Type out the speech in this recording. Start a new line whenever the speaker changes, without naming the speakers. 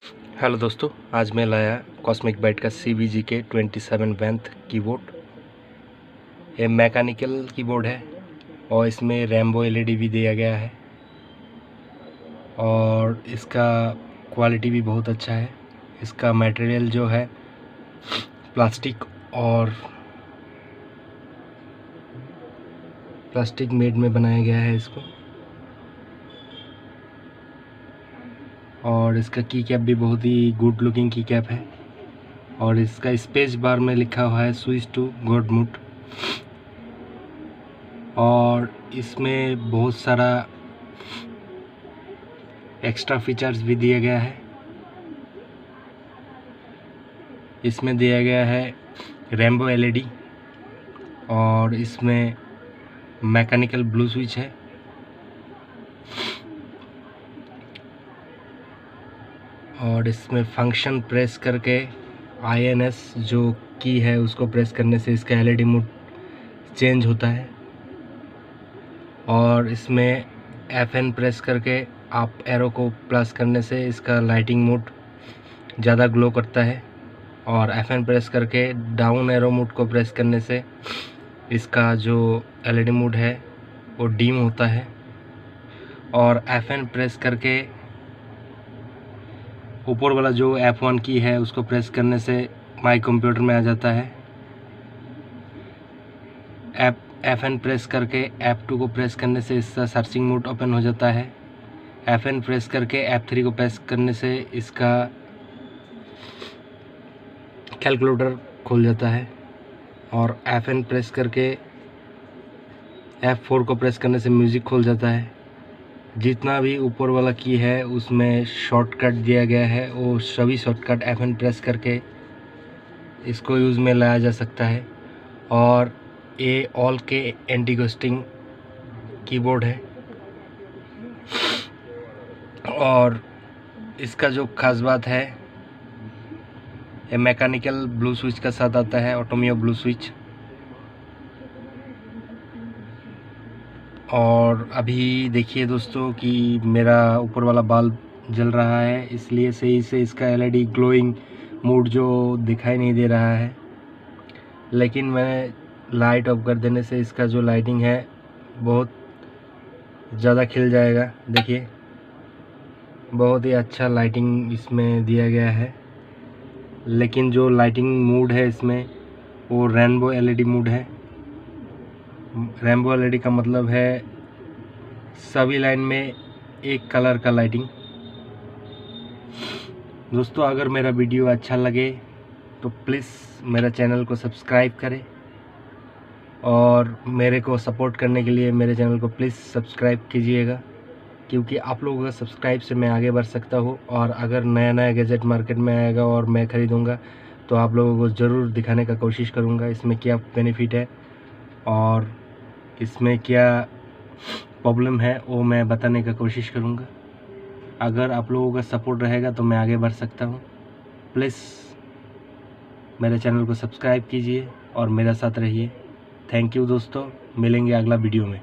Hello दोस्तों, आज मैं लाया कॉस्मिक बाइट का CVG के 27 वेंथ कीबोर्ड। ये मैकेनिकल कीबोर्ड है और इसमें रेम्बो LED भी दिया गया है और इसका क्वालिटी भी बहुत अच्छा है। इसका मटेरियल जो है प्लास्टिक मेड में बनाया गया है इसको। और इसका की कैप भी बहुत ही गुड लुकिंग की कैप है और इसका स्पेस बार में लिखा हुआ है स्विच टू गॉड मोड। और इसमें बहुत सारा एक्स्ट्रा फीचर्स भी दिया गया है। इसमें दिया गया है रेम्बो LED और इसमें मैकेनिकल ब्लू स्विच है और इसमें फंक्शन प्रेस करके INS जो की है उसको प्रेस करने से इसका LED मोड चेंज होता है। और इसमें FN प्रेस करके आप एरो को प्लस करने से इसका लाइटिंग मोड ज़्यादा ग्लो करता है और FN प्रेस करके डाउन एरो मोड को प्रेस करने से इसका जो LED मोड है वो डीम होता है। और FN प्रेस करके ऊपर वाला जो F1 की है उसको प्रेस करने से माई कंप्यूटर में आ जाता है। FN प्रेस करके F2 को प्रेस करने से इसका सर्चिंग मोड ओपन हो जाता है। FN प्रेस करके F3 को प्रेस करने से इसका कैलकुलेटर खुल जाता है। और FN प्रेस करके F4 को प्रेस करने से म्यूज़िक खुल जाता है। जितना भी ऊपर वाला की है उसमें शॉर्टकट दिया गया है, वो सभी शॉर्टकट FN प्रेस करके इसको यूज़ में लाया जा सकता है। और ये ऑल के एंटी घोस्टिंग कीबोर्ड है और इसका जो खास बात है ये मैकेनिकल ब्लू स्विच का साथ आता है, ऑटोमियो ब्लू स्विच। और अभी देखिए दोस्तों कि मेरा ऊपर वाला बल्ब जल रहा है, इसलिए सही से इसका LED ग्लोइंग मोड जो दिखाई नहीं दे रहा है। लेकिन मैं लाइट ऑफ कर देने से इसका जो लाइटिंग है बहुत ज़्यादा खिल जाएगा। देखिए बहुत ही अच्छा लाइटिंग इसमें दिया गया है। लेकिन जो लाइटिंग मोड है इसमें वो रेनबो LED मोड है। रेनबो LED का मतलब है सभी लाइन में एक कलर का लाइटिंग। दोस्तों अगर मेरा वीडियो अच्छा लगे तो प्लीज़ मेरा चैनल को सब्सक्राइब करें और मेरे को सपोर्ट करने के लिए मेरे चैनल को प्लीज़ सब्सक्राइब कीजिएगा, क्योंकि आप लोगों का सब्सक्राइब से मैं आगे बढ़ सकता हूँ। और अगर नया नया गैजेट मार्केट में आएगा और मैं ख़रीदूँगा तो आप लोगों को ज़रूर दिखाने का कोशिश करूँगा इसमें क्या बेनिफिट है और इसमें क्या प्रॉब्लम है वो मैं बताने का कोशिश करूँगा। अगर आप लोगों का सपोर्ट रहेगा तो मैं आगे बढ़ सकता हूँ। प्लीज़ मेरे चैनल को सब्सक्राइब कीजिए और मेरे साथ रहिए। थैंक यू दोस्तों, मिलेंगे अगला वीडियो में।